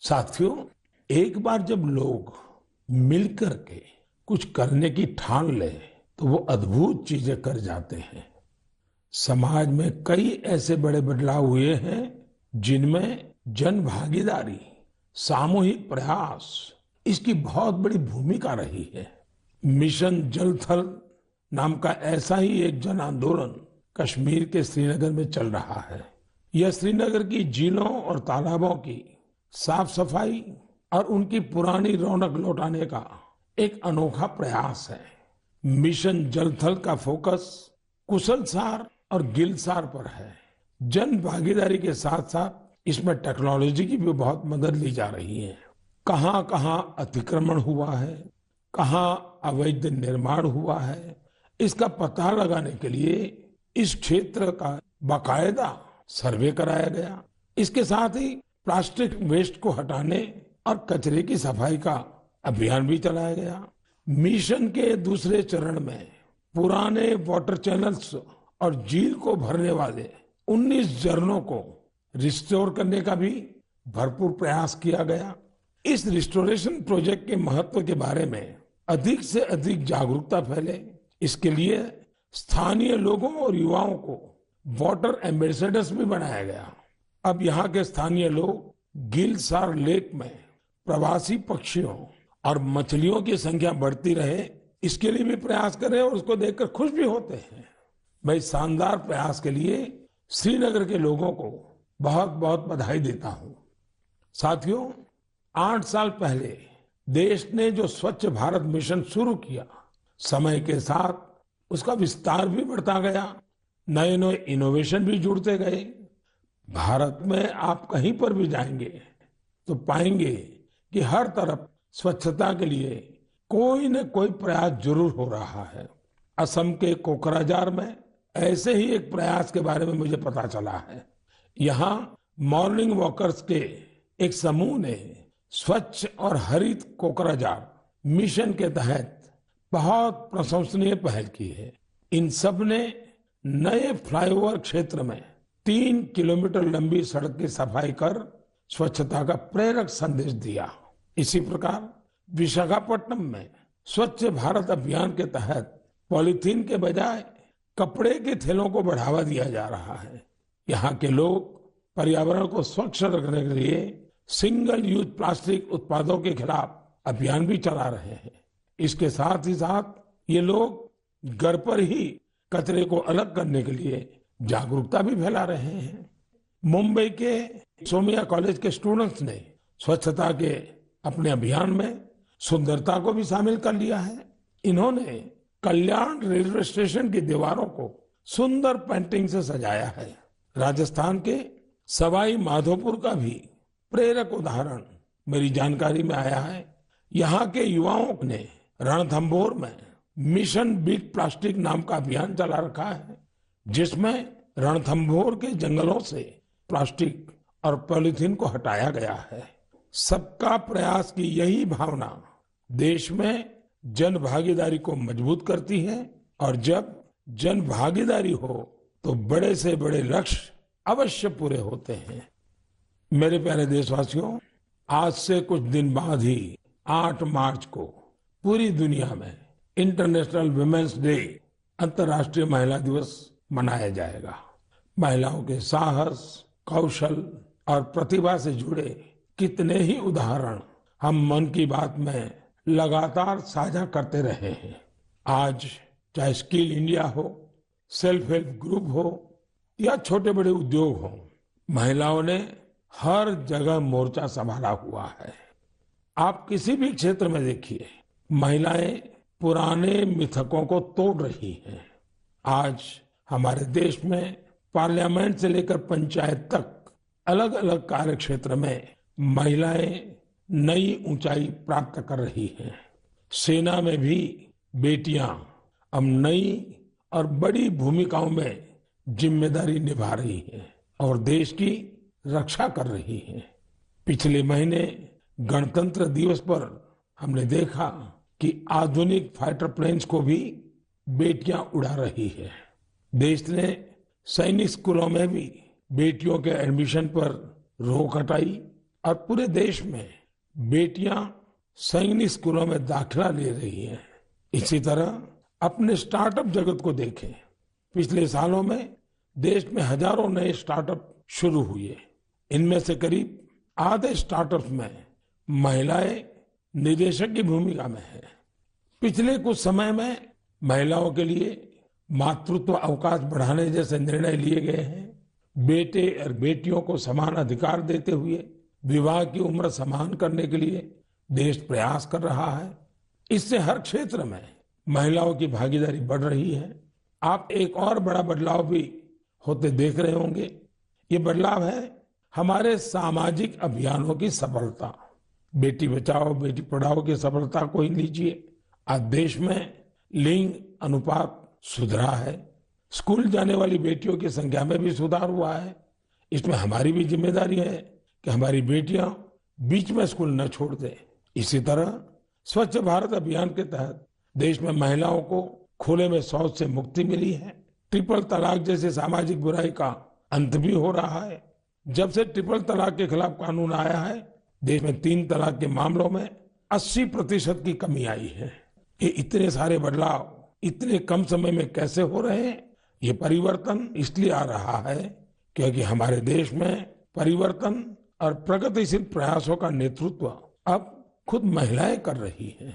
साथियों, एक बार जब लोग मिलकर के कुछ करने की ठान ले तो वो अद्भुत चीजें कर जाते हैं। समाज में कई ऐसे बड़े बदलाव हुए हैं जिनमें जन भागीदारी, सामूहिक प्रयास इसकी बहुत बड़ी भूमिका रही है। मिशन जल थल नाम का ऐसा ही एक जन आंदोलन कश्मीर के श्रीनगर में चल रहा है। यह श्रीनगर की झीलों और तालाबों की साफ सफाई और उनकी पुरानी रौनक लौटाने का एक अनोखा प्रयास है। मिशन जल थल का फोकस कुशलसार और गिलसार पर है। जन भागीदारी के साथ साथ इसमें टेक्नोलॉजी की भी बहुत मदद ली जा रही है। कहां कहां अतिक्रमण हुआ है, कहां अवैध निर्माण हुआ है, इसका पता लगाने के लिए इस क्षेत्र का बाकायदा सर्वे कराया गया। इसके साथ ही प्लास्टिक वेस्ट को हटाने और कचरे की सफाई का अभियान भी चलाया गया। मिशन के दूसरे चरण में पुराने वाटर चैनल्स और झील को भरने वाले 19 झरनों को रिस्टोर करने का भी भरपूर प्रयास किया गया। इस रिस्टोरेशन प्रोजेक्ट के महत्व के बारे में अधिक से अधिक जागरूकता फैले, इसके लिए स्थानीय लोगों और युवाओं को वाटर एम्बेसडर्स भी बनाया गया। अब यहाँ के स्थानीय लोग गिलसार लेक में प्रवासी पक्षियों और मछलियों की संख्या बढ़ती रहे, इसके लिए भी प्रयास कर रहे हैं और उसको देखकर खुश भी होते हैं। मैं इस शानदार प्रयास के लिए श्रीनगर के लोगों को बहुत बहुत बधाई देता हूं। साथियों, 8 साल पहले देश ने जो स्वच्छ भारत मिशन शुरू किया, समय के साथ उसका विस्तार भी बढ़ता गया, नए नए इनोवेशन भी जुड़ते गए। भारत में आप कहीं पर भी जाएंगे तो पाएंगे कि हर तरफ स्वच्छता के लिए कोई न कोई प्रयास जरूर हो रहा है। असम के कोकराझार में ऐसे ही एक प्रयास के बारे में मुझे पता चला है। यहाँ मॉर्निंग वॉकर्स के एक समूह ने स्वच्छ और हरित कोकराझार मिशन के तहत बहुत प्रशंसनीय पहल की है। इन सब ने नए फ्लाईओवर क्षेत्र में 3 किलोमीटर लंबी सड़क की सफाई कर स्वच्छता का प्रेरक संदेश दिया। इसी प्रकार विशाखापट्टनम में स्वच्छ भारत अभियान के तहत पॉलीथीन के बजाय कपड़े के थैलों को बढ़ावा दिया जा रहा है। यहाँ के लोग पर्यावरण को स्वच्छ रखने के लिए सिंगल यूज प्लास्टिक उत्पादों के खिलाफ अभियान भी चला रहे हैं। इसके साथ ही साथ ये लोग घर पर ही कचरे को अलग करने के लिए जागरूकता भी फैला रहे हैं। मुंबई के सोमिया कॉलेज के स्टूडेंट्स ने स्वच्छता के अपने अभियान में सुंदरता को भी शामिल कर लिया है। इन्होंने कल्याण रेलवे स्टेशन की दीवारों को सुंदर पेंटिंग से सजाया है। राजस्थान के सवाई माधोपुर का भी प्रेरक उदाहरण मेरी जानकारी में आया है। यहाँ के युवाओं ने रणथंभौर में मिशन बीट प्लास्टिक नाम का अभियान चला रखा है, जिसमें रणथंभौर के जंगलों से प्लास्टिक और पॉलीथीन को हटाया गया है। सबका प्रयास की यही भावना देश में जन भागीदारी को मजबूत करती है, और जब जन भागीदारी हो तो बड़े से बड़े लक्ष्य अवश्य पूरे होते हैं। मेरे प्यारे देशवासियों, आज से कुछ दिन बाद ही 8 मार्च को पूरी दुनिया में इंटरनेशनल वुमेन्स डे, अंतर्राष्ट्रीय महिला दिवस मनाया जाएगा। महिलाओं के साहस, कौशल और प्रतिभा से जुड़े कितने ही उदाहरण हम मन की बात में लगातार साझा करते रहे हैं। आज चाहे स्किल इंडिया हो, सेल्फ हेल्प ग्रुप हो या छोटे बड़े उद्योग हो, महिलाओं ने हर जगह मोर्चा संभाला हुआ है। आप किसी भी क्षेत्र में देखिए, महिलाएं पुराने मिथकों को तोड़ रही हैं। आज हमारे देश में पार्लियामेंट से लेकर पंचायत तक अलग अलग कार्य क्षेत्र में महिलाएं नई ऊंचाई प्राप्त कर रही हैं। सेना में भी बेटियां अब नई और बड़ी भूमिकाओं में जिम्मेदारी निभा रही हैं और देश की रक्षा कर रही हैं। पिछले महीने गणतंत्र दिवस पर हमने देखा कि आधुनिक फाइटर प्लेन्स को भी बेटियां उड़ा रही है। देश ने सैनिक स्कूलों में भी बेटियों के एडमिशन पर रोक हटाई और पूरे देश में बेटियां सैनिक स्कूलों में दाखिला ले रही हैं। इसी तरह अपने स्टार्टअप जगत को देखें। पिछले सालों में देश में हजारों नए स्टार्टअप शुरू हुए। इनमें से करीब आधे स्टार्टअप में महिलाएं निदेशक की भूमिका में है। पिछले कुछ समय में महिलाओं के लिए मातृत्व अवकाश बढ़ाने जैसे निर्णय लिए गए हैं। बेटे और बेटियों को समान अधिकार देते हुए विवाह की उम्र समान करने के लिए देश प्रयास कर रहा है। इससे हर क्षेत्र में महिलाओं की भागीदारी बढ़ रही है। आप एक और बड़ा बदलाव भी होते देख रहे होंगे। ये बदलाव है हमारे सामाजिक अभियानों की सफलता। बेटी बचाओ बेटी पढ़ाओ की सफलता को ही लीजिए। आज देश में लिंग अनुपात सुधरा है। स्कूल जाने वाली बेटियों की संख्या में भी सुधार हुआ है। इसमें हमारी भी जिम्मेदारी है कि हमारी बेटियां बीच में स्कूल न छोड़ दें। इसी तरह स्वच्छ भारत अभियान के तहत देश में महिलाओं को खुले में शौच से मुक्ति मिली है। ट्रिपल तलाक जैसे सामाजिक बुराई का अंत भी हो रहा है। जब से ट्रिपल तलाक के खिलाफ कानून आया है, देश में 3 तलाक के मामलों में 80% की कमी आई है। ये इतने सारे बदलाव इतने कम समय में कैसे हो रहे हैं? ये परिवर्तन इसलिए आ रहा है क्योंकि हमारे देश में परिवर्तन और प्रगतिशील प्रयासों का नेतृत्व अब खुद महिलाएं कर रही हैं।